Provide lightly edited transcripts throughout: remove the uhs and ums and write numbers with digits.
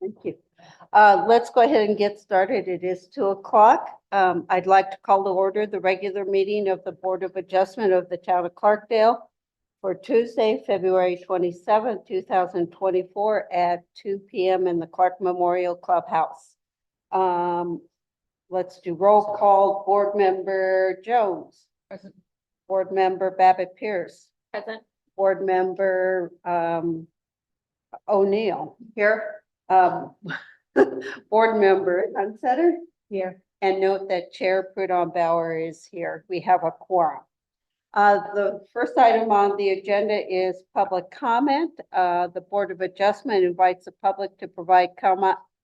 Thank you. Let's go ahead and get started. It is 2:00. I'd like to call to order the regular meeting of the Board of Adjustment of the Town of Clarkdale for Tuesday, February 27th, 2024 at 2 p.m. in the Clark Memorial Clubhouse. Let's do roll call. Board Member Jones. Present. Board Member Babbitt Pierce. Present. Board Member O'Neill. Here. Board Member Hunsetter. Here. And note that Chair Prudhomme Bauer is here. We have a quorum. The first item on the agenda is public comment. The Board of Adjustment invites the public to provide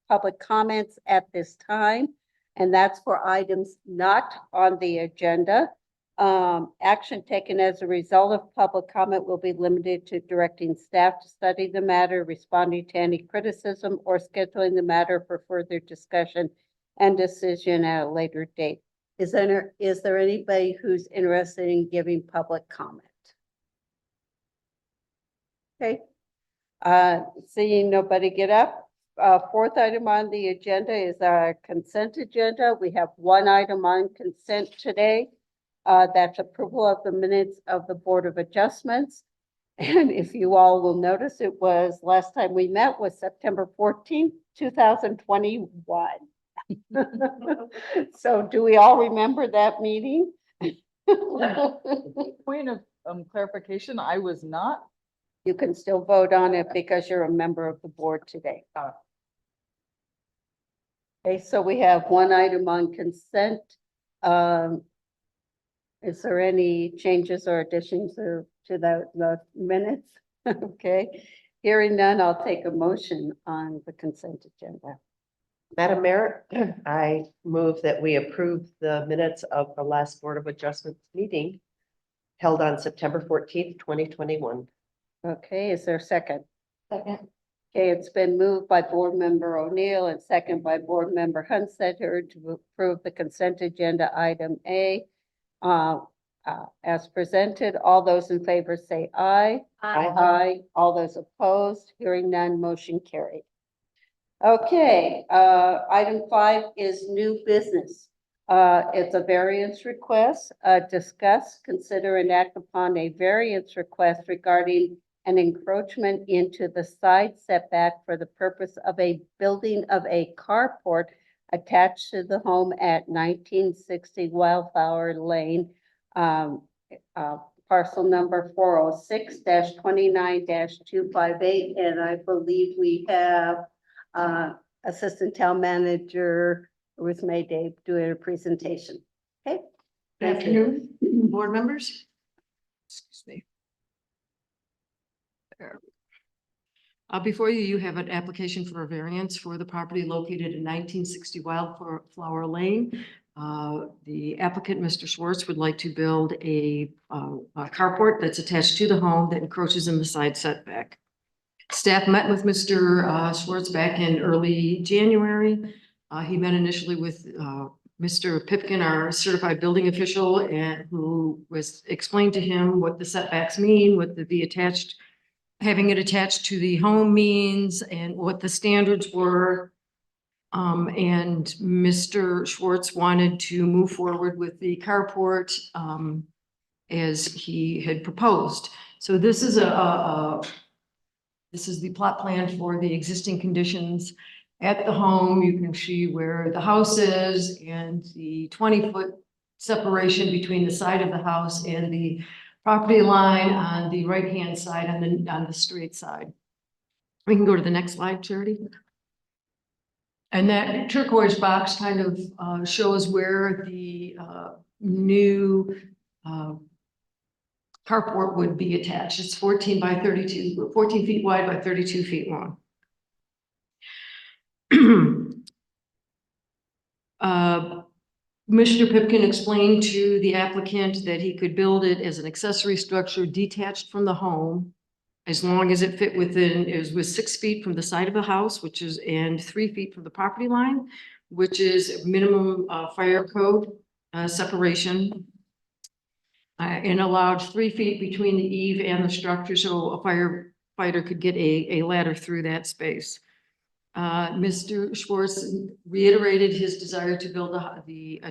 public comments at this time, and that's for items not on the agenda. Action taken as a result of public comment will be limited to directing staff to study the matter, responding to any criticism, or scheduling the matter for further discussion and decision at a later date. Is there anybody who's interested in giving public comment? Okay. Seeing nobody get up. Fourth item on the agenda is our consent agenda. We have one item on consent today. That's approval of the minutes of the Board of Adjustments. And if you all will notice, it was last time we met was September 14th, 2021. So do we all remember that meeting? Point of clarification, I was not. You can still vote on it because you're a member of the board today. Okay, so we have one item on consent. Is there any changes or additions to the minutes? Okay, hearing none, I'll take a motion on the consent agenda. Madam Mayor, I move that we approve the minutes of the last Board of Adjustments meeting held on September 14th, 2021. Okay, is there a second? Second. Okay, it's been moved by Board Member O'Neill and second by Board Member Hunsetter to approve the consent agenda item A. As presented, all those in favor say aye. Aye. Aye. All those opposed, hearing none, motion carried. Okay, item 5 is new business. It's a variance request. Discuss, consider, and act upon a variance request regarding an encroachment into the side setback for the purpose of a building of a carport attached to the home at 1960 Wildflower Lane, parcel number 406-29-258. And I believe we have Assistant Town Manager Ruth Mayday doing a presentation. Okay. Good afternoon, board members. Excuse me. There. Before you have an application for a variance for the property located in 1960 Wildflower Lane. The applicant, Mr. Schwartz, would like to build a carport that's attached to the home that encroaches in the side setback. Staff met with Mr. Schwartz back in early January. He met initially with Mr. Pipkin, our certified building official, and who was explained to him what the setbacks mean, what having it attached to the home means, and what the standards were. And Mr. Schwartz wanted to move forward with the carport as he had proposed. So this is this is the plot plan for the existing conditions at the home. You can see where the house is and the 20-foot separation between the side of the house and the property line on the right-hand side on the straight side. We can go to the next slide, Charity. And that turquoise box kind of shows where the new carport would be attached. It's 14 feet wide by 32 feet long. Mr. Pipkin explained to the applicant that he could build it as an accessory structure detached from the home, as long as it fit within, it was 6 feet from the side of the house, and 3 feet from the property line, which is minimum fire code separation. And allowed 3 feet between the eave and the structure, so a firefighter could get a ladder through that space. Mr. Schwartz reiterated his desire to build the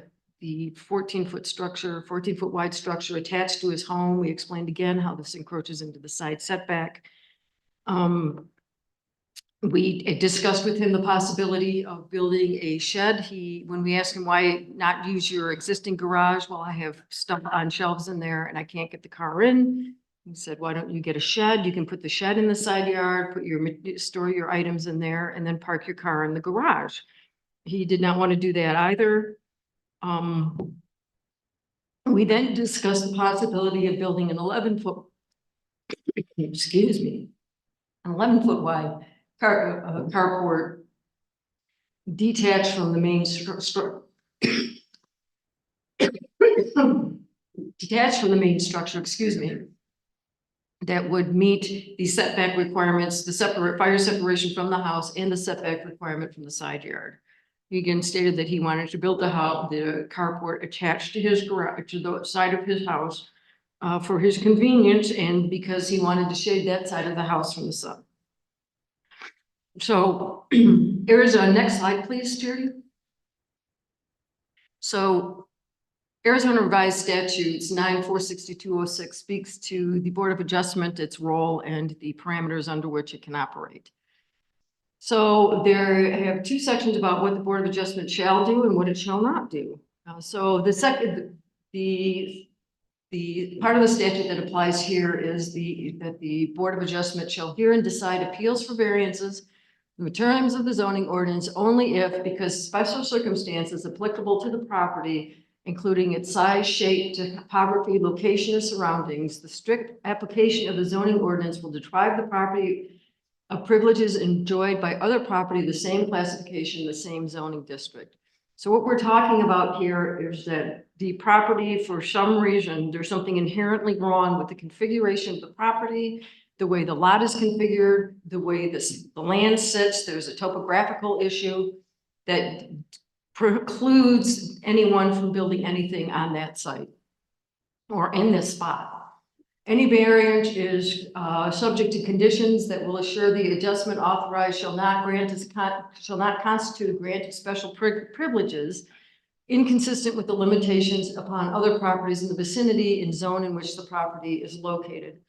14-foot structure, 14-foot wide structure attached to his home. We explained again how this encroaches into the side setback. We discussed with him the possibility of building a shed. When we asked him why not use your existing garage, well, I have stuff on shelves in there and I can't get the car in. He said, why don't you get a shed? You can put the shed in the side yard, store your items in there, and then park your car in the garage. He did not want to do that either. We then discussed the possibility of building an 11-foot, excuse me, an 11-foot wide carport detached from the main detached from the main structure, excuse me, that would meet the setback requirements, the fire separation from the house and the setback requirement from the side yard. He again stated that he wanted to build the carport attached to his garage, to the side of his house, for his convenience and because he wanted to shade that side of the house from the sun. So Arizona, next slide, please, Jerry. So Arizona Revised Statutes 9-46206 speaks to the Board of Adjustment, its role, and the parameters under which it can operate. So there have two sections about what the Board of Adjustment shall do and what it shall not do. So the part of the statute that applies here is that the Board of Adjustment shall hear and decide appeals for variances in the terms of the zoning ordinance only if, because special circumstances applicable to the property, including its size, shape, topography, location, or surroundings, the strict application of the zoning ordinance will deprive the property of privileges enjoyed by other property of the same classification, the same zoning district. So what we're talking about here is that the property, for some reason, there's something inherently wrong with the configuration of the property, the way the lot is configured, the way the land sits. There's a topographical issue that precludes anyone from building anything on that site or in this spot. Any variance is subject to conditions that will assure the adjustment authorized shall not constitute a grant of special privileges inconsistent with the limitations upon other properties in the vicinity and zone in which the property is located.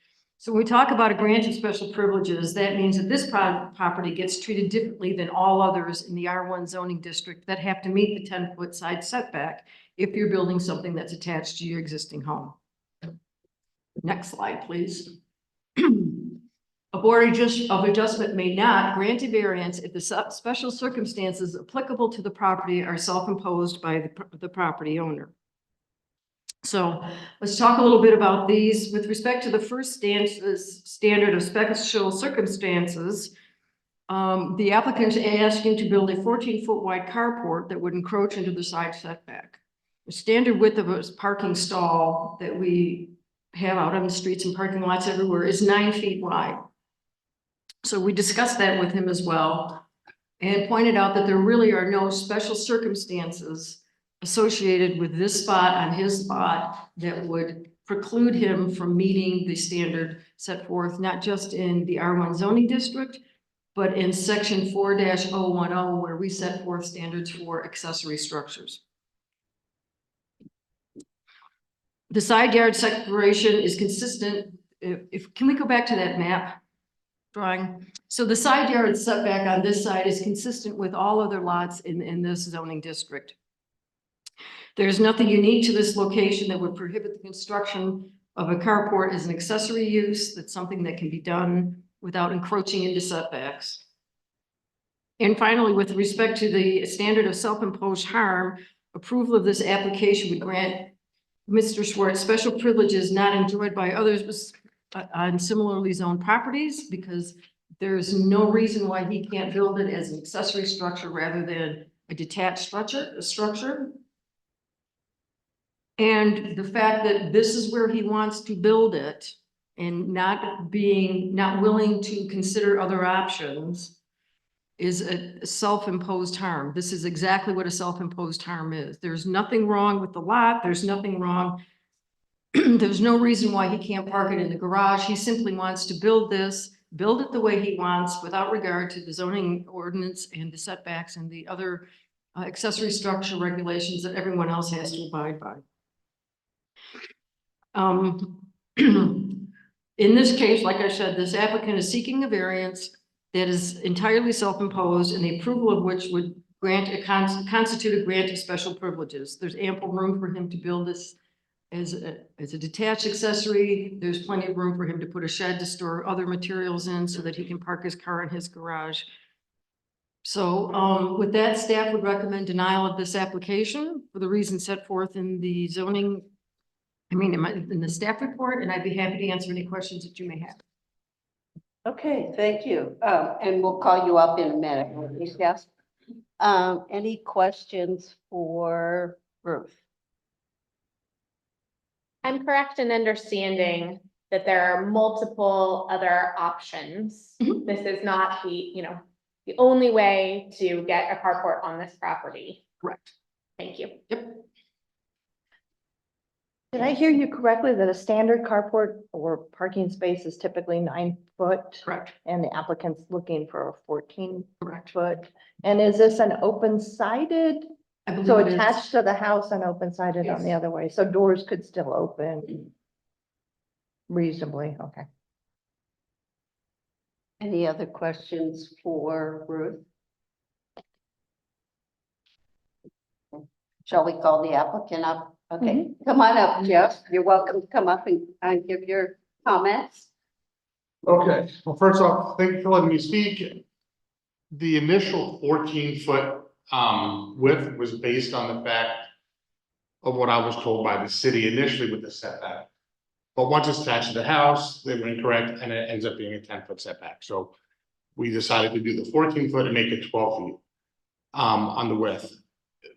So when we talk about a grant of special privileges, that means that this property gets treated differently than all others in the R1 zoning district that have to meet the 10-foot side setback if you're building something that's attached to your existing home. Next slide, please. A Board of Adjustment may not grant a variance if the special circumstances applicable to the property are self-imposed by the property owner. So let's talk a little bit about these. With respect to the first standard of special circumstances, the applicant is asking to build a 14-foot wide carport that would encroach into the side setback. The standard width of a parking stall that we have out on the streets and parking lots everywhere is 9 feet wide. So we discussed that with him as well and pointed out that there really are no special circumstances associated with this spot on his spot that would preclude him from meeting the standard set forth, not just in the R1 zoning district, but in section 4-010, where we set forth standards for accessory structures. The side yard separation is consistent. Can we go back to that map drawing? So the side yard setback on this side is consistent with all other lots in this zoning district. There's nothing unique to this location that would prohibit the construction of a carport as an accessory use. That's something that can be done without encroaching into setbacks. And finally, with respect to the standard of self-imposed harm, approval of this application would grant Mr. Schwartz special privileges not enjoyed by others on similarly zoned properties, because there's no reason why he can't build it as an accessory structure rather than a detached structure. And the fact that this is where he wants to build it and not willing to consider other options is a self-imposed harm. This is exactly what a self-imposed harm is. There's nothing wrong with the lot. There's nothing wrong. There's no reason why he can't park it in the garage. He simply wants to build this build it the way he wants without regard to the zoning ordinance and the setbacks and the other accessory structure regulations that everyone else has to abide by. In this case, like I said, this applicant is seeking a variance that is entirely self-imposed and the approval of which would grant constitute a grant of special privileges. There's ample room for him to build this as a detached accessory. There's plenty of room for him to put a shed to store other materials in so that he can park his car in his garage. So with that, staff would recommend denial of this application for the reasons set forth in the zoning, in the staff report, and I'd be happy to answer any questions that you may have. Okay, thank you. And we'll call you up in a minute. Yes. Any questions for Ruth? I'm correct in understanding that there are multiple other options. Mhm. This is not the only way to get a carport on this property. Correct. Thank you. Yep. Did I hear you correctly that a standard carport or parking space is typically 9 foot? Correct. And the applicant's looking for a 14 Correct. foot? And is this an open sided? I believe So it is. attached to the house and open sided on the Yes. other way, so doors could still open reasonably, okay. Any other questions for Ruth? Shall we call the applicant up? Okay, come on up, Jeff. You're welcome to come up and give your comments. Okay, well, first off, thank you for letting me speak. The initial 14-foot width was based on the fact of what I was told by the city initially with the setback. But once it's attached to the house, they were incorrect and it ends up being a 10-foot setback. So we decided to do the 14-foot and make it 12 feet on the width.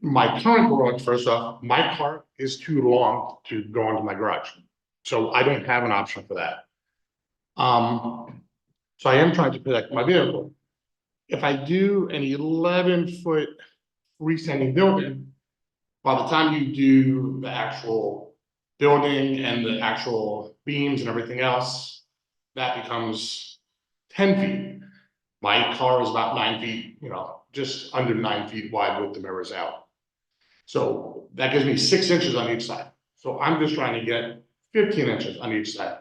My current garage, first off, my car is too long to go into my garage. So I don't have an option for that. So I am trying to protect my vehicle. If I do an 11-foot freestanding building, by the time you do the actual building and the actual beams and everything else, that becomes 10 feet. My car is about 9 feet, just under 9 feet wide with the mirrors out. So that gives me 6 inches on each side. So I'm just trying to get 15 inches on each side.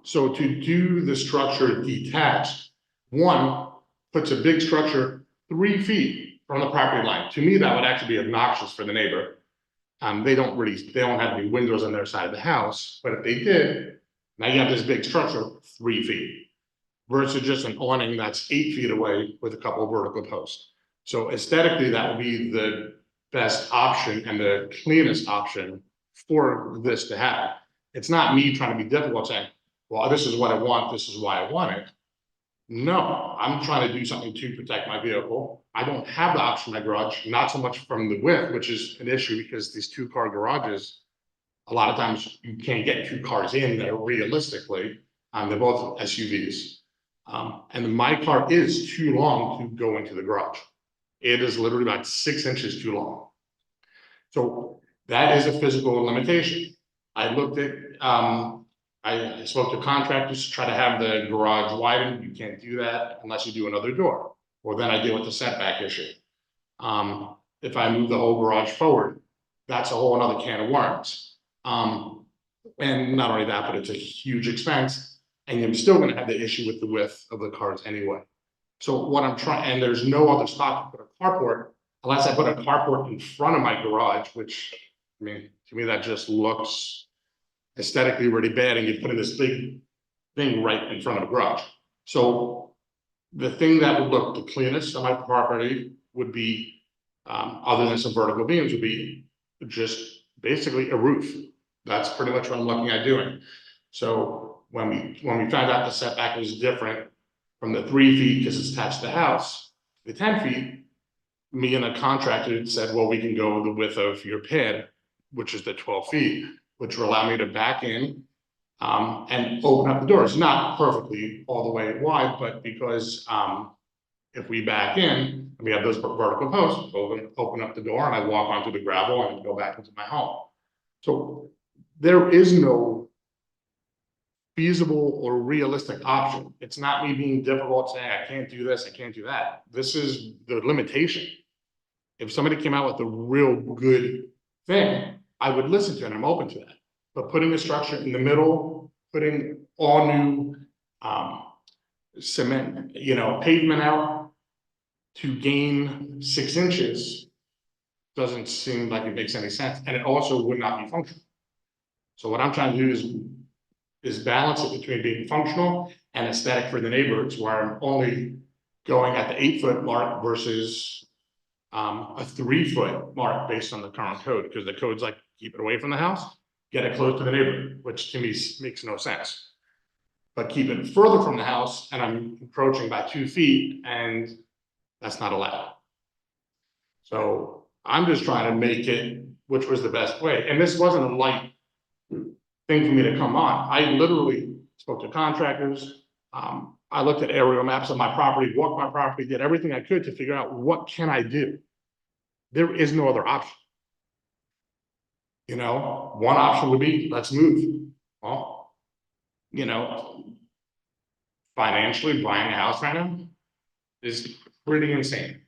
So to do the structure detached, one puts a big structure 3 feet from the property line. To me, that would actually be obnoxious for the neighbor. They don't have any windows on their side of the house, but if they did, now you have this big structure 3 feet versus just an awning that's 8 feet away with a couple of vertical posts. So aesthetically, that would be the best option and the cleanest option for this to happen. It's not me trying to be difficult saying, well, this is what I want, this is why I want it. No, I'm trying to do something to protect my vehicle. I don't have the option in my garage, not so much from the width, which is an issue because these 2-car garages, a lot of times you can't get 2 cars in there realistically. They're both SUVs. And my car is too long to go into the garage. It is literally about 6 inches too long. So that is a physical limitation. I looked at, I spoke to contractors to try to have the garage widened. You can't do that unless you do another door. Or then I deal with the setback issue. If I move the whole garage forward, that's a whole another can of worms. And not only that, but it's a huge expense. And you're still gonna have the issue with the width of the cars anyway. So what I'm trying, and there's no other spot to put a carport, unless I put a carport in front of my garage, which, I mean, to me, that just looks aesthetically really bad, and you put in this big thing right in front of the garage. So the thing that would look the cleanest on my property would be, other than some vertical beams, would be just basically a roof. That's pretty much what I'm looking at doing. So when we found out the setback was different from the 3 feet because it's attached to the house, the 10 feet, me and a contractor said, well, we can go the width of your pad, which is the 12 feet, which will allow me to back in and open up the doors. Not perfectly all the way wide, but because if we back in, we have those vertical posts, open up the door and I walk onto the gravel and go back into my home. So there is no feasible or realistic option. It's not me being difficult saying, I can't do this, I can't do that. This is the limitation. If somebody came out with a real good thing, I would listen to it, and I'm open to that. But putting a structure in the middle, putting all new cement, pavement out to gain 6 inches doesn't seem like it makes any sense, and it also would not be functional. So what I'm trying to do is balance it between being functional and aesthetic for the neighbors, where I'm only going at the 8-foot mark versus a 3-foot mark based on the current code, because the code's like, keep it away from the house, get it close to the neighborhood, which to me makes no sense. But keep it further from the house, and I'm encroaching by 2 feet, and that's not allowed. So I'm just trying to make it, which was the best way, and this wasn't a light thing for me to come on. I literally spoke to contractors. I looked at aerial maps of my property, walked my property, did everything I could to figure out what can I do. There is no other option. One option would be, let's move. Well, financially buying a house right now is pretty insane.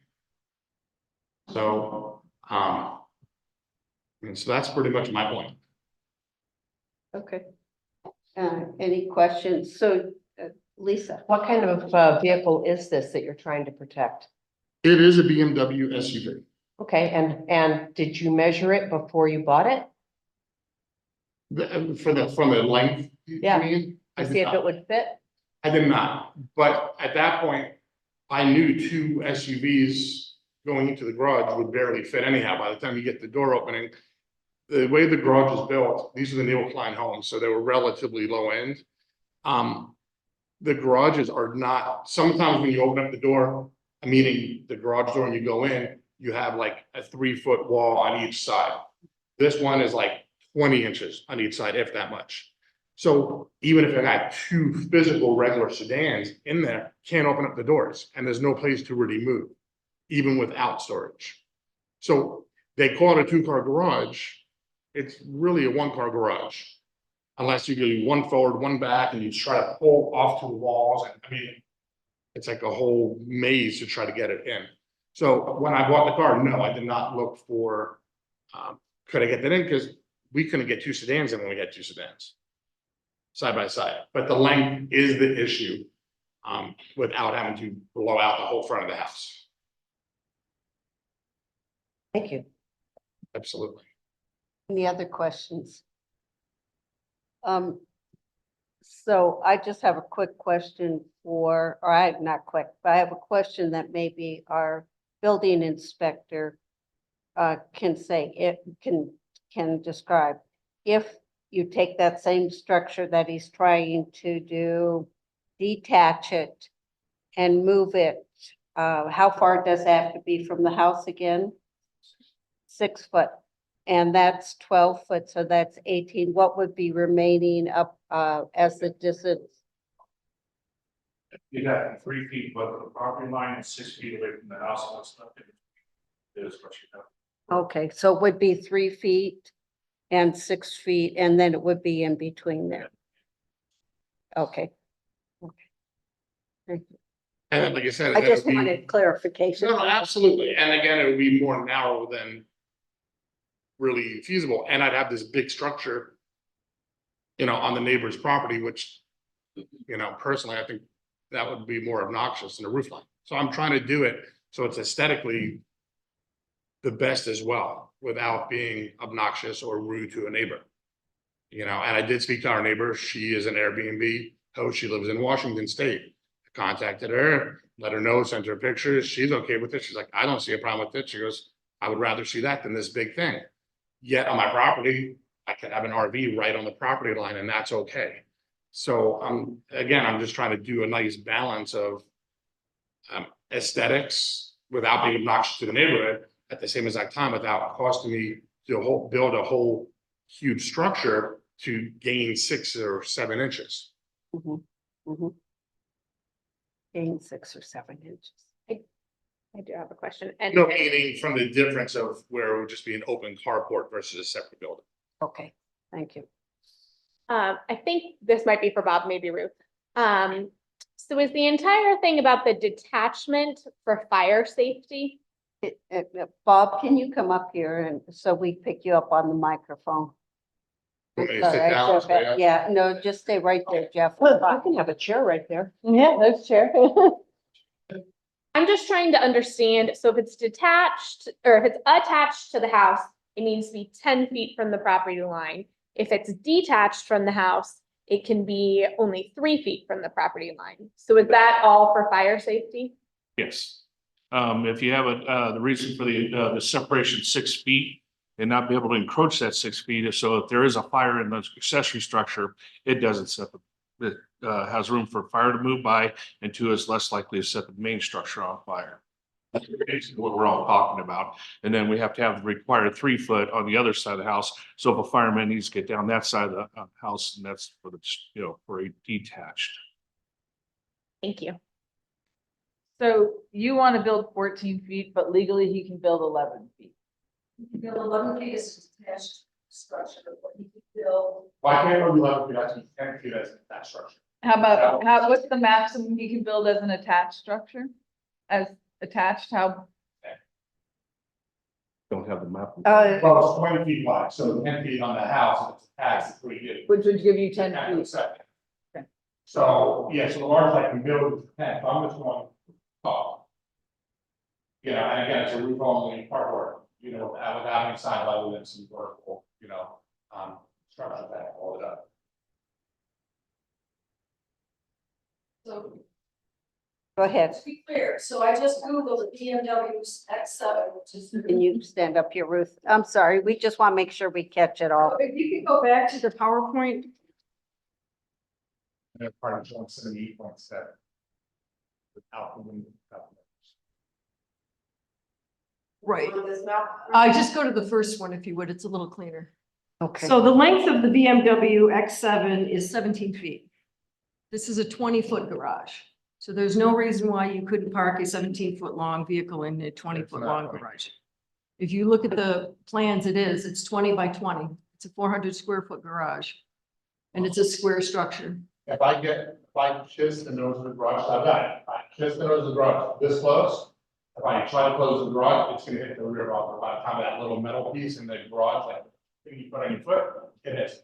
So, and so that's pretty much my point. Okay. Any questions? So, Lisa, What kind of vehicle is this that you're trying to protect? It is a BMW SUV. Okay, and did you measure it before you bought it? From the length, you Yeah. mean? I To did see if not. it would fit? I did not, but at that point, I knew 2 SUVs going into the garage would barely fit anyhow. By the time you get the door opening, the way the garage is built, these are the Neil Klein homes, so they were relatively low end. The garages are not, sometimes when you open up the door, meaning the garage door and you go in, you have like a 3-foot wall on each side. This one is like 20 inches on each side, if that much. So even if I got 2 physical regular sedans in there, can't open up the doors, and there's no place to really move, even without storage. So they call it a 2-car garage. It's really a 1-car garage. Unless you do 1 forward, 1 back, and you try to pull off to the walls, and it's like a whole maze to try to get it in. So when I bought the car, no, I did not look for, could I get that in? Because we couldn't get 2 sedans in when we had 2 sedans side by side, but the length is the issue, without having to blow out the whole front of the house. Thank you. Absolutely. any other questions? So I just have a quick question or not quick, but I have a question that maybe our building inspector can say, it can describe. If you take that same structure that he's trying to do, detach it and move it, how far does that have to be from the house again? 6 foot. And that's 12 foot, so that's 18. What would be remaining up as the distance? You'd have 3 feet above the property line and 6 feet away from the house, and that's nothing. Is what you have. Okay, so it would be 3 feet and 6 feet, and then it would be in between there. Okay. Thank you. And then, like I said. I that just would be- wanted clarification. No, absolutely. And again, it would be more narrow than really feasible. And I'd have this big structure, on the neighbor's property, which, personally, I think that would be more obnoxious than a roof line. So I'm trying to do it so it's aesthetically the best as well, without being obnoxious or rude to a neighbor. And I did speak to our neighbor. She is an Airbnb host. She lives in Washington State. I contacted her, let her know, sent her pictures. She's okay with it. She's like, I don't see a problem with it. She goes, I would rather see that than this big thing. Yet on my property, I could have an RV right on the property line, and that's okay. So I'm just trying to do a nice balance of aesthetics without being obnoxious to the neighborhood, at the same exact time without costing me to build a whole huge structure to gain 6 or 7 inches. Gain 6 or 7 inches. I do have a question. And No, meaning from the difference of where it would just be an open carport versus a separate building. Okay, thank you. I think this might be for Bob, maybe Ruth. So is the entire thing about the detachment for fire safety? Bob, can you come up here and so we pick you up on the microphone? Want me to All sit right, down, Jeff, stay up? yeah, no, just stay right there, Jeff. Well, I can have a chair right there. Yeah, that's chair. I'm just trying to understand, so if it's detached, or if it's attached to the house, it needs to be 10 feet from the property line. If it's detached from the house, it can be only 3 feet from the property line. So is that all for fire safety? Yes. If you have the reason for the separation 6 feet and not be able to encroach that 6 feet, so if there is a fire in the accessory structure, it doesn't set it has room for fire to move by, and two, is less likely to set the main structure on fire. That's basically what we're all talking about. And then we have to have the required 3 foot on the other side of the house. So if a fireman needs to get down that side of the house, and that's for the, for a detached. Thank you. So you want to build 14 feet, but legally he can build 11 feet. Build 11 feet is detached structure, but you can build. Why can't we 11 feet, actually 10 feet as that structure? What's the maximum he can build as an attached structure? As attached, how, Don't have the map. Well, it's 20 feet wide, so 10 feet on the house, if it's attached, it's 3 feet. which would give you 10 10 feet? second. Okay. So, yeah, so the large I can build is 10, so I'm just going top. You know, and again, it's a roof only part work, without any side level and some vertical, structure that hold it up. So Go ahead. to be clear, so I just Googled the BMW X7, which is. Can you stand up here, Ruth? I'm sorry, we just want to make sure we catch it all. If you could go back to The PowerPoint, And that's part of 178.7. Without the window. right. this map. Just go to the first one if you would, it's a little cleaner. Okay. So the length of the BMW X7 is 17 feet. This is a 20-foot garage. So there's no reason why you couldn't park a 17-foot long vehicle in a 20-foot long garage. If you look at the plans, it's 20 by 20. It's a 400 square foot garage. And it's a square structure. If I kiss the nose of the garage, I've got it. If I kiss the nose of the garage this close, if I try to close the garage, it's gonna hit the rear bumper by the time that little metal piece in the garage, like, you put on your foot, it is.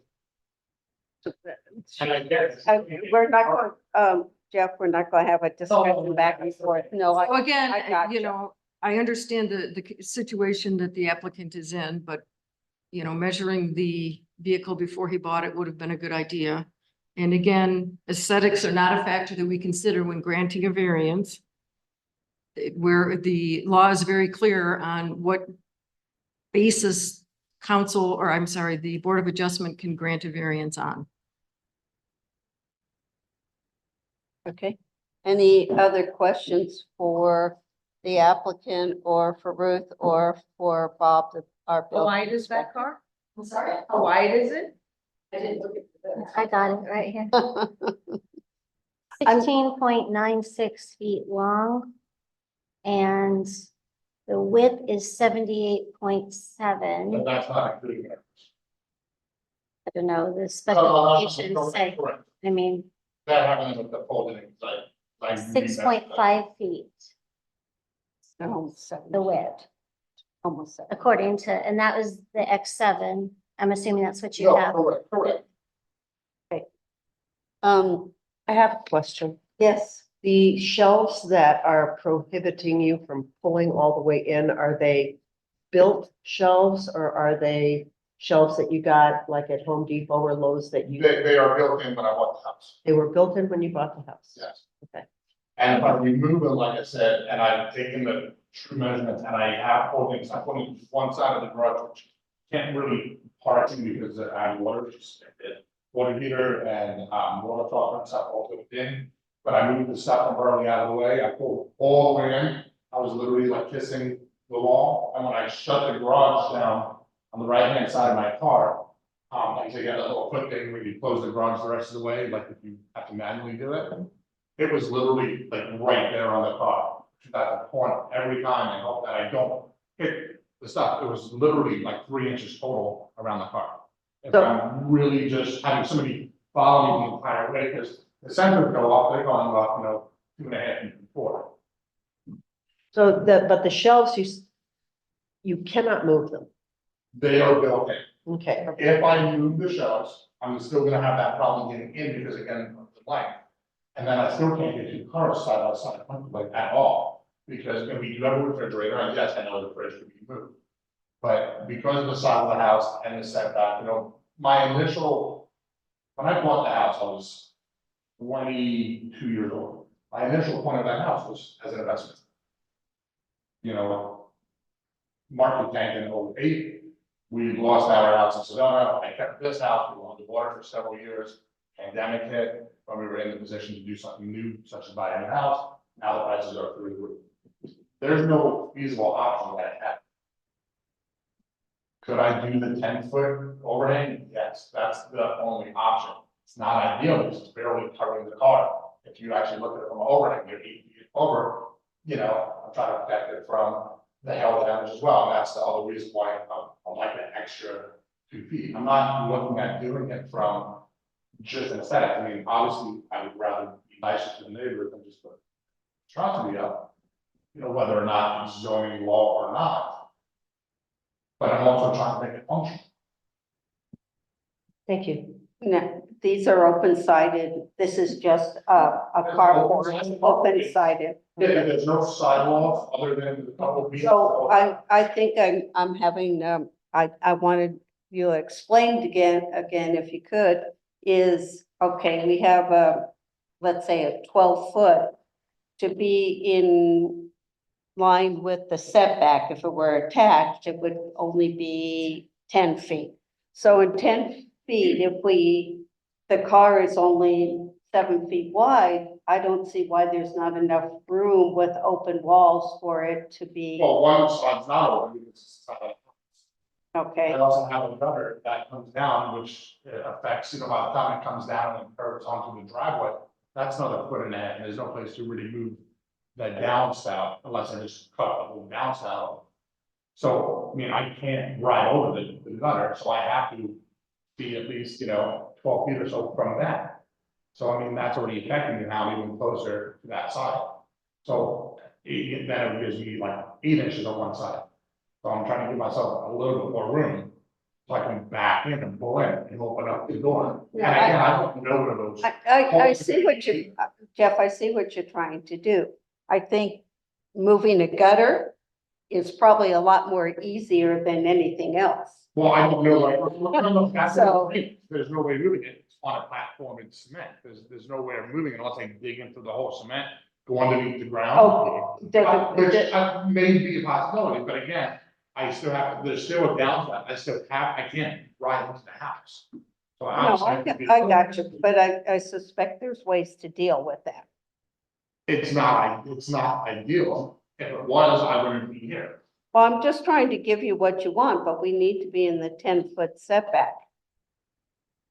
And I guess. We're not going, Jeff, we're not going to have a discussion back and forth. No, So again, I gotcha. I understand the situation that the applicant is in, but measuring the vehicle before he bought it would have been a good idea. And again, aesthetics are not a factor that we consider when granting a variance. Where the law is very clear on what basis the Board of Adjustment can grant a variance on. Okay. Any other questions for the applicant or for Ruth or for Bob, our How wide building is that car? I'm sorry, How wide is it? I didn't look at the. I got it right here. inspector? 16.96 feet long. And the width is 78.7. But that's not including it. I don't know, the specifications say, Correct. I mean, That happened with the folding, like. 6.5 feet, Almost 7. the width, Almost 7. according to, and that was the X7. I'm assuming that's what you No, have. correct. I have a question. Yes, The shelves that are prohibiting you from pulling all the way in, are they built shelves or are they shelves that you got like at Home Depot or Lowe's that you, They are built in when I bought the house, they were built in when you bought the house? yes. Okay. And if I remove them, like I said, and I've taken the true measurements and I have holdings, I'm putting just one side of the garage, which can't really park in because I have water, just water heater and water softener and stuff all put in. But I moved the stuff from early out of the way, I pulled all the way in, I was literally like kissing the wall, and when I shut the garage down on the right-hand side of my car, like you got a little foot thing where you close the garage the rest of the way, like if you have to manually do it. It was literally like right there on the car, at the point every time, I hope that I don't hit the stuff, it was literally like 3 inches total around the car. If So- I'm really just having somebody follow me the entire way, because the sensors go off, they're going off, 2.5 feet before. So but the shelves, you cannot move them. They are built in. Okay, If I move the shelves, I'm still gonna have that problem getting in because again, of the length. And then I still can't get 2 cars side by side comfortably at all, because we do have a refrigerator, and yes, I know the fridge can be moved. But because of the side of the house and the setback, my initial, when I bought the house, I was 22 years old. My initial point of that house was as an investment. Market tanked in 08. We lost our house in Sedona. I kept this house. We were underwater for several years. Pandemic hit, when we were in the position to do something new, such as buy a new house. Now the prices are through the roof. There's no feasible option that I have. Could I do the 10-foot overhang? Yes, that's the only option. It's not ideal because it's barely covering the car. If you actually look at it from overhang, you're 8 feet over, I'm trying to protect it from the hail damage as well. And that's the other reason why I like that extra 2 feet. I'm not looking at doing it from just an aesthetic. I mean, obviously, I would rather be nicer to the neighbor than just put monstrosity up, whether or not it's zoning law or not. But I'm also trying to make it functional. thank you. No, these are open-sided. This is just a carport, open-sided. Yeah, there's no sidewalk other than the couple feet. So I think I'm having, I wanted you explained again, if you could, is, okay, we have let's say a 12-foot to be in line with the setback. If it were attached, it would only be 10 feet. So in 10 feet, if the car is only 7 feet wide, I don't see why there's not enough room with open walls for it to be, Well, one side's not open because it's not. okay? I also have a gutter that comes down, which affects, by the time it comes down and curves onto the driveway, that's another 1.5 feet, and there's no place to really move that downspout unless I just cut the whole downspout. So, I can't ride over the gutter, so I have to be at least, 12 feet or so from that. So, that's already affecting me now, even closer to that side. So, then it gives me like 8 inches on one side. So I'm trying to give myself a little bit more room, so I can back in and pull in and open up the door. And Yeah, again, I don't know what those. I see what you, Jeff, I see what you're trying to do. I think moving a gutter is probably a lot more easier than anything else. Well, I don't know, like, that's So- the thing. There's no way of moving it. It's on a platform in cement. There's no way of moving it unless I dig into the whole cement, go underneath the ground. Oh, Which may be a possibility, but again, I still have, there's still a downside. I can't ride into the house. So no, outside would be- I got you, but I suspect there's ways to deal with that. It's not ideal. If it was, I wouldn't be here. Well, I'm just trying to give you what you want, but we need to be in the 10-foot setback.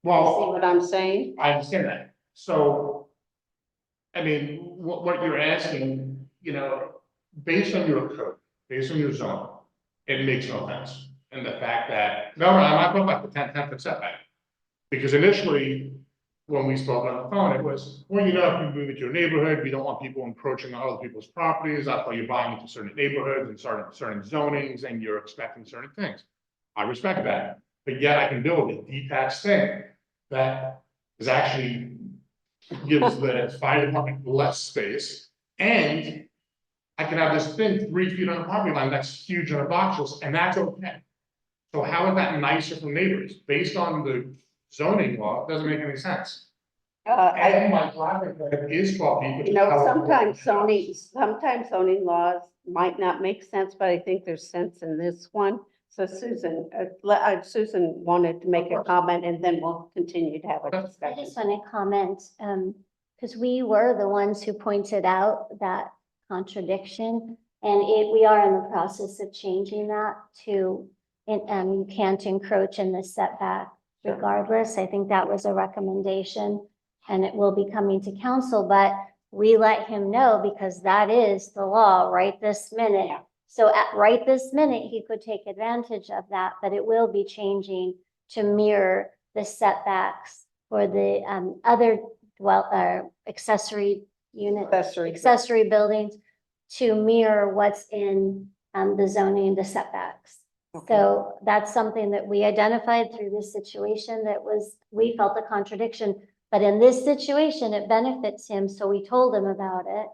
See Well, what I'm saying? I understand that. So, what you're asking, based on your code, based on your zone, it makes no sense. And the fact that, no, I'm not going back to 10-foot setback. Because initially, when we spoke on the phone, it was, well, if you move into your neighborhood, we don't want people encroaching on other people's properties. That's why you're buying into certain neighborhoods and certain zonings, and you're expecting certain things. I respect that, but yet I can build a detached thing that is actually gives the fire department less space, and I can have this thing 3 feet on the property line that's huge and obnoxious, and that's okay. So how is that nicer for neighbors? Based on the zoning law, it doesn't make any sense. And my driveway is 12 feet. which is how- sometimes zoning laws might not make sense, but I think there's sense in this one. So Susan, Susan wanted to make a comment, and then we'll continue to have a I discussion. just want to comment, because we were the ones who pointed out that contradiction. And we are in the process of changing that to, you can't encroach in the setback regardless. I think that was a recommendation, and it will be coming to council, but we let him know because that is the law right this minute. So right this minute, he could take advantage of that, but it will be changing to mirror the setbacks for the other accessory unit, accessory buildings to mirror what's in the zoning, the setbacks. Okay. So that's something that we identified through this situation that we felt a contradiction. But in this situation, it benefits him, so we told him about it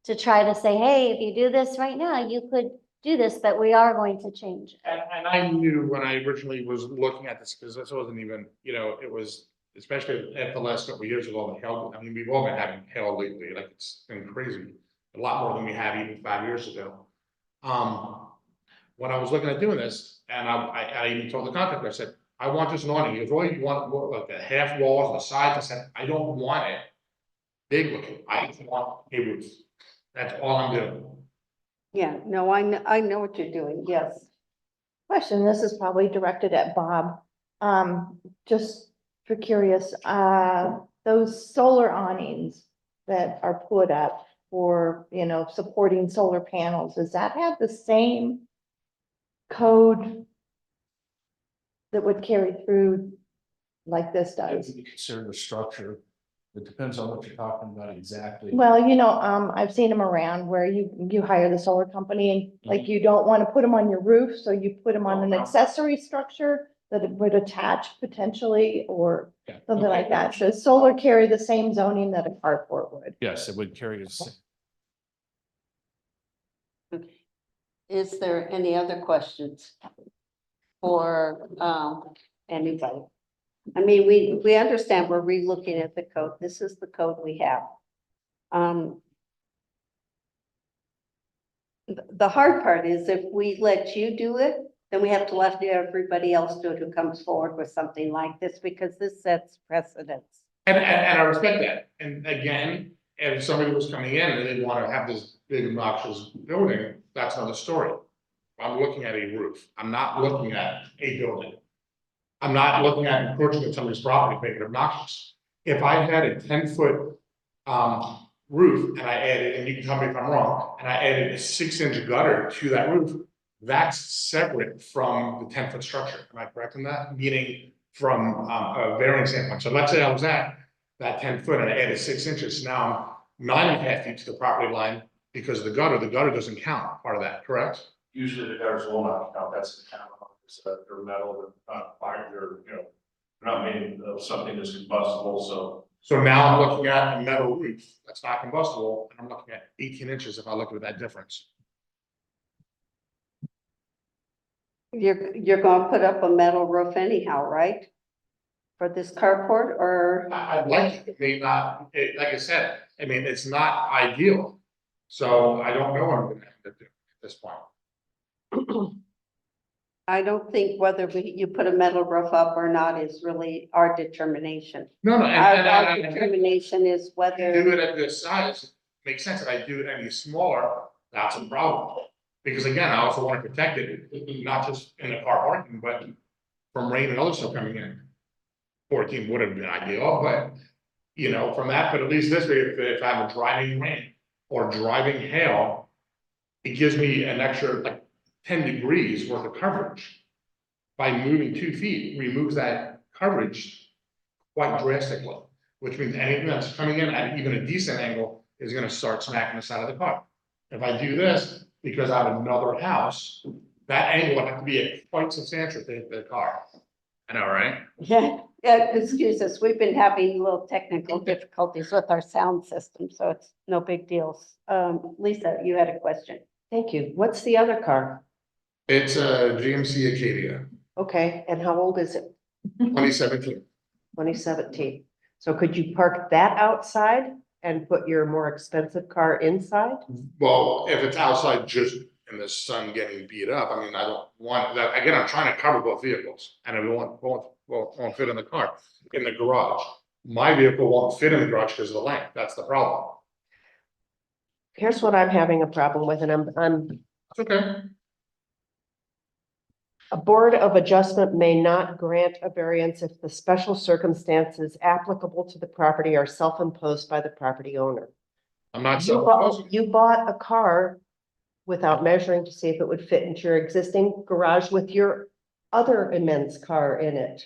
to try to say, hey, if you do this right now, you could do this, but we are going to change it. And I knew when I originally was looking at this, because this wasn't even, it was, especially at the last couple of years with all the hail, I mean, we've all been having hail lately, like it's been crazy. A lot more than we had even 5 years ago. When I was looking at doing this, and I even told the contractor, I said, I want this awning. He goes, well, you want more like a half walls on the sides? I said, I don't want it big looking. I just want a roof. That's all I'm doing. Yeah, no, I know what you're doing, yes. Question, this is probably directed at Bob. Just for curious, those solar awnings that are put up for, supporting solar panels, does that have the same code that would carry through like this does? If you consider the structure, it depends on what you're talking about exactly. Well, I've seen them around where you hire the solar company and like you don't want to put them on your roof, so you put them on an accessory structure that it would attach potentially or Yeah, something okay. like that. Should solar carry the same zoning that a carport would? Yes, it would carry us. Is there any other questions for anybody? I mean, we understand we're relooking at the code. This is the code we have. The hard part is if we let you do it, then we have to let everybody else do it who comes forward with something like this, because this sets precedents. And I respect that. And again, if somebody was coming in and they want to have this big obnoxious building, that's another story. I'm looking at a roof. I'm not looking at a building. I'm not looking at encroaching on somebody's property, making it obnoxious. If I had a 10-foot roof and I added, and you can tell me if I'm wrong, and I added a 6-inch gutter to that roof, that's separate from the 10-foot structure. Am I correct in that? Meaning from a variance standpoint. So let's say I was at that 10-foot and I added 6 inches. Now I'm 9.5 feet to the property line because of the gutter doesn't count part of that, correct? Usually the gutters will not count, that's the count. They're metal, fire, they're not made of something that's combustible, so. So now I'm looking at a metal roof that's not combustible, and I'm looking at 18 inches if I look at that difference. You're gonna put up a metal roof anyhow, right? For this carport, or? I'd like it, may not, like I said, I mean, it's not ideal. So I don't know what I'm gonna have to do at this point. I don't think whether you put a metal roof up or not is really our determination. No, Our I determination is do whether, it at this size, makes sense. If I do it any smaller, that's a problem. Because again, I also want to protect it, not just in the car parking, but from rain and other stuff coming in. 14 would have been ideal, but from that, but at least this way, if I have a driving rain or driving hail, it gives me an extra like 10 degrees worth of coverage. By moving 2 feet, removes that coverage quite drastically, which means anything that's coming in at even a decent angle is gonna start smacking the side of the car. If I do this, because I have another house, that angle would have to be quite substantial to hit the car. I know, right? yeah, excuse us, we've been having little technical difficulties with our sound system, so it's no big deals. Lisa, you had a question. Thank you. What's the other car? It's a GMC Acadia, Okay, and how old is it? 2017. 2017. So could you park that outside and put your more expensive car inside? Well, if it's outside just in the sun getting beat up, I mean, I don't want that. Again, I'm trying to cover both vehicles and it won't fit in the car, in the garage. My vehicle won't fit in the garage because of the length. That's the problem. Here's what I'm having a problem with, and I'm It's okay. a board of adjustment may not grant a variance if the special circumstances applicable to the property are self-imposed by the property owner. I'm not You self-imposing. bought, you bought a car without measuring to see if it would fit into your existing garage with your other immense car in it.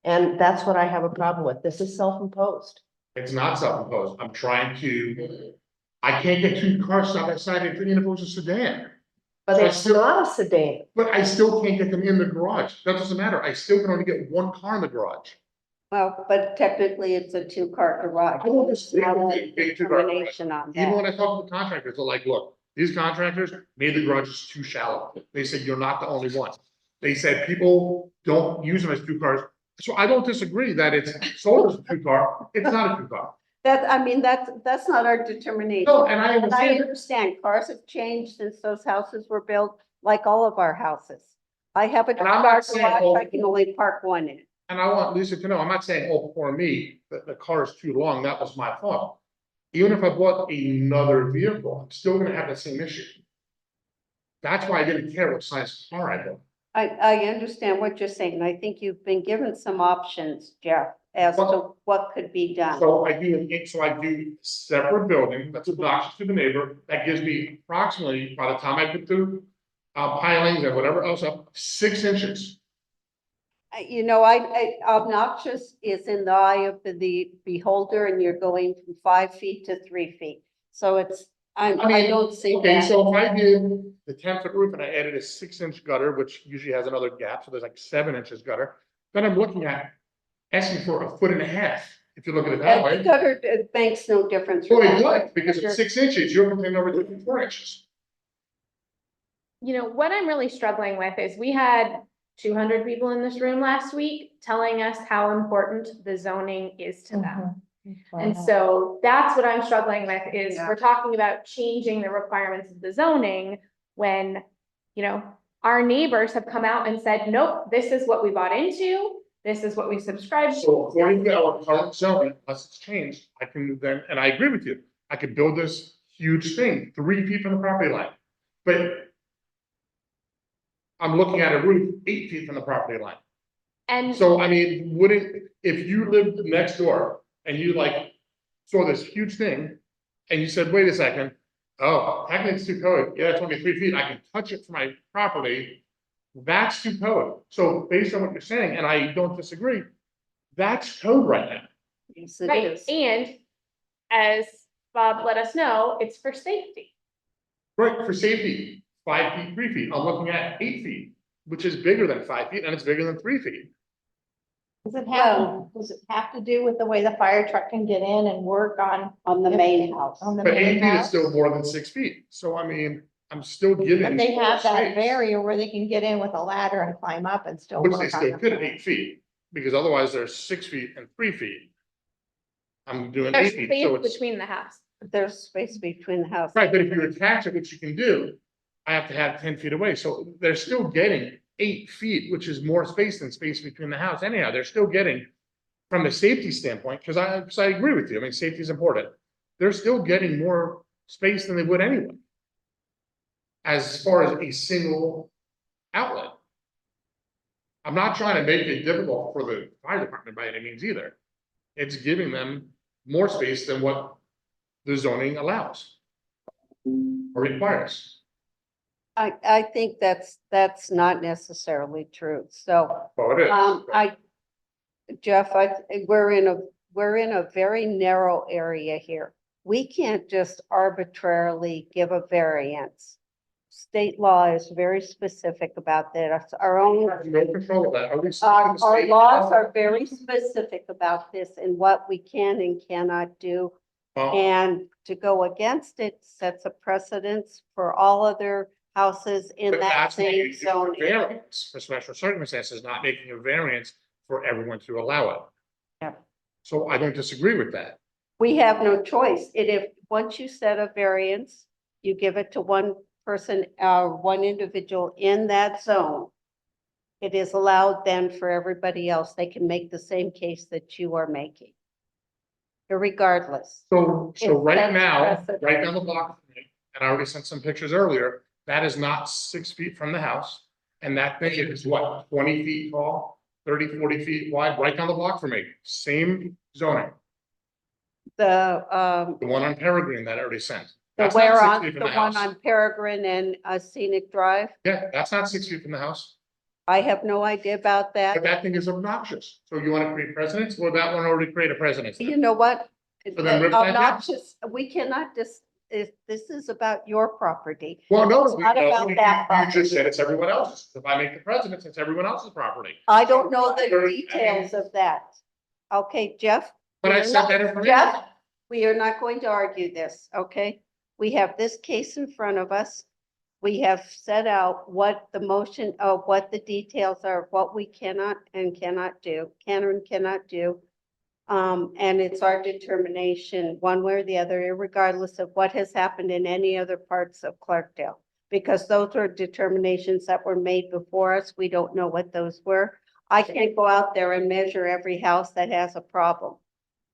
And that's what I have a problem with. This is self-imposed. It's not self-imposed. I'm trying to, I can't get two cars side by side if it was a sedan. But So I it's still- not a sedan. But I still can't get them in the garage. That doesn't matter. I still can only get one car in the garage. Well, but technically it's a two-car garage. I don't just- Not a Big two-car garage. determination on Even that. when I talk to the contractors, they're like, look, these contractors made the garages too shallow. They said, you're not the only one. They said people don't use them as two cars. So I don't disagree that it's sold as a two-car. It's not a two-car. That's not our determination. No, and I And I understand. understand cars have changed since those houses were built, like all of our houses. I have a And I'm car not saying, garage, oh, I can only park one in. And I want Lisa to know, I'm not saying, oh, for me, that the car is too long, that was my fault. Even if I bought another vehicle, I'm still gonna have the same issue. That's why I didn't care what size car I bought. I understand what you're saying. I think you've been given some options, Jeff, as to what could be done. So I do separate building, that's obnoxious to the neighbor, that gives me approximately, by the time I put the pilings and whatever else up, 6 inches. You know, obnoxious is in the eye of the beholder, and you're going from 5 feet to 3 feet. So I mean, don't see Okay, that. so if I did the 10-foot roof and I added a 6-inch gutter, which usually has another gap, so there's like 7 inches gutter, then I'm looking at asking for 1.5 feet, if you look at it that The way. gutter makes no difference. Well, it would, because it's 6 inches, you're complaining over 4 inches. You know, what I'm really struggling with is we had 200 people in this room last week telling us how important the zoning is to them. And so that's what I'm struggling with is Yeah. we're talking about changing the requirements of the zoning when, you know, our neighbors have come out and said, nope, this is what we bought into. This is what we subscribed to. So according to our current zoning, unless it's changed, I can then, and I agree with you, I could build this huge thing, 3 feet from the property line. But I'm looking at a roof 8 feet from the property line. And So I mean, if you lived next door and you like saw this huge thing and you said, wait a second, oh, technically it's too code, yeah, it's only 3 feet, I can touch it from my property. That's too code. So based on what you're saying, and I don't disagree, that's code right now. Yes, it right, is. and as Bob let us know, it's for safety. Right, for safety, 5 feet, 3 feet, I'm looking at 8 feet, which is bigger than 5 feet and it's bigger than 3 feet. Does it have to do with the way the fire truck can get in and work on The main house. the But 8 main feet is house? still more than 6 feet, so I mean, I'm still giving. But they have that space. barrier where they can get in with a ladder and climb up and still Which work they on still the could at fire. 8 feet, because otherwise there's 6 feet and 3 feet. I'm doing There's 8 feet, space so it's, between the house. There's space between the houses. right, but if you attach it, which you can do, I have to have 10 feet away, so they're still getting 8 feet, which is more space than space between the house anyhow, they're still getting. From a safety standpoint, because I agree with you, I mean, safety is important, they're still getting more space than they would anyway. As far as a single outlet. I'm not trying to make it difficult for the fire department by any means either. It's giving them more space than what the zoning allows. Or requires. I think that's not necessarily true. So, Well, it is. Jeff, we're in a very narrow area here. We can't just arbitrarily give a variance. State law is very specific about that. It's our own, We have no control of that. Are we sticking to the our state laws law? are very specific about this and what we can and cannot do. Well, And to go against it sets a precedence for all other houses in but that that's same making a zone. variance for special circumstances, not making a variance for everyone to allow it. Yeah. So I don't disagree with that. We have no choice. Once you set a variance, you give it to one person, one individual in that zone. It is allowed then for everybody else. They can make the same case that you are making. Regardless. So It right sets now, precedent. right down the block, from me, and I already sent some pictures earlier, that is not 6 feet from the house. And that thing is what, 20 feet tall, 30, 40 feet wide, right down the block from me, same zoning, The the one on Peregrine that I already sent. the That's not where 6 on, feet from the one house. on Peregrine and Scenic Drive. Yeah, that's not 6 feet from the house. I have no idea about But that. that thing is obnoxious. So you want to create precedents, or that one already create a precedent? You know what? So then rip that down. Obnoxious, we cannot just, if this is about your property. Well, no, It's not about that you just property. said it's everyone else's. If I make the precedents, it's everyone else's property. I don't know the There- details of that. Okay, Jeff? But I we are said not- that information. Jeff, we are not going to argue this, okay? We have this case in front of us. We have set out what the motion of what the details are, what we cannot and cannot do, can and cannot do. And it's our determination, one way or the other, regardless of what has happened in any other parts of Clarkdale. Because those are determinations that were made before us. We don't know what those were. I can't go out there and measure every house that has a problem.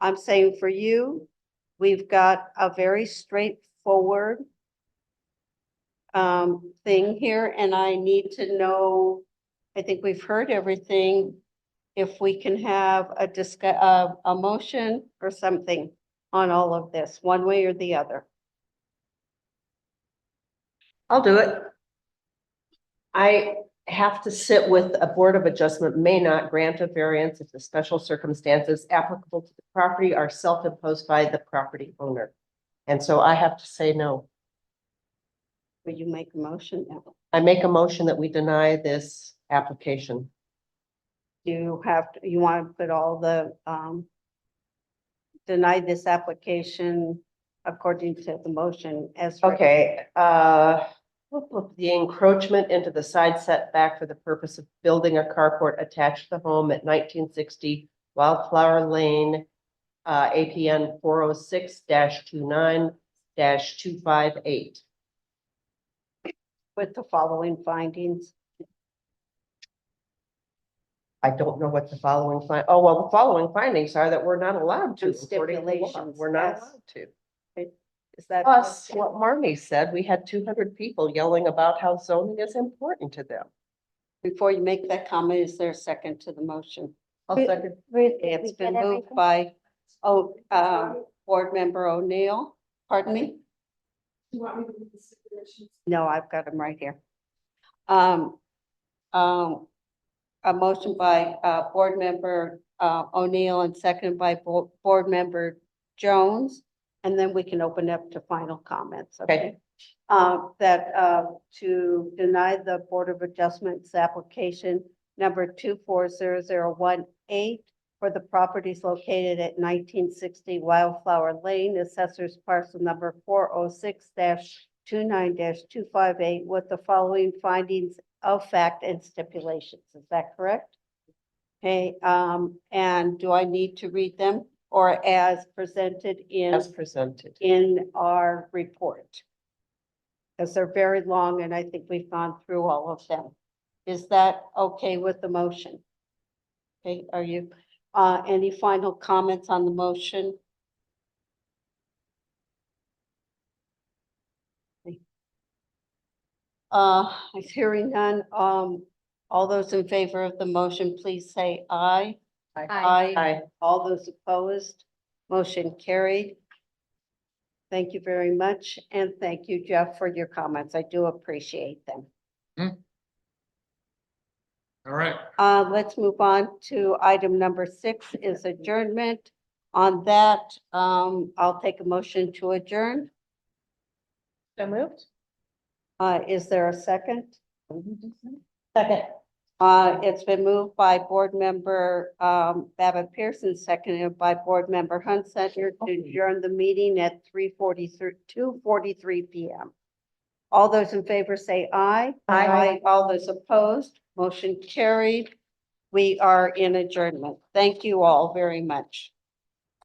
I'm saying for you, we've got a very straightforward thing here, and I need to know, I think we've heard everything. If we can have a motion or something on all of this, one way or the other. I'll do it. I have to sit with a Board of Adjustment may not grant a variance if the special circumstances applicable to the property are self-imposed by the property owner. And so I have to say no. Will you make a motion now? I make a motion that we deny this application. You have, you want to put all the, deny this application according to the motion as. written. Okay, the encroachment into the side setback for the purpose of building a carport attached to the home at 1960 Wildflower Lane, APN 406-29-258. With the following findings. I don't know what the following the following findings are that we're not allowed to. And according to law. stipulations, We're not yes. allowed to. Is that? Plus, what Marnie said, we had 200 people yelling about how zoning is important to them. Before you make that comment, is there a second to the motion? I'll We- second. It's been moved by, Board Member O'Neill, pardon me? You want me to read the stipulations? No, I've got them right here. A motion by, Board Member, O'Neill and seconded by Board Member Jones. And then we can open up to final comments, okay? To deny the Board of Adjustments application number 240018 for the properties located at 1960 Wildflower Lane, assessors parcel number 406-29-258 with the following findings of fact and stipulations. Is that correct? Okay, and do I need to read them or as presented As presented. in our report? Because they're very long and I think we've gone through all of them. Is that okay with the motion? Okay, are you, any final comments on the motion? Hearing none, all those in favor of the motion, please say aye. Aye. All those opposed, motion carried. Thank you very much, and thank you, Jeff, for your comments. I do appreciate them. All right. Let's move on to item number 6 is adjournment. On that, I'll take a motion to adjourn. So moved? Is there a second? Second. It's been moved by Board Member, Babbitt Pearson, seconded by Board Member Hunt Center to adjourn the meeting at 2:43 PM. All those in favor say aye. Aye. All those opposed, motion carried. We are in adjournment. Thank you all very much.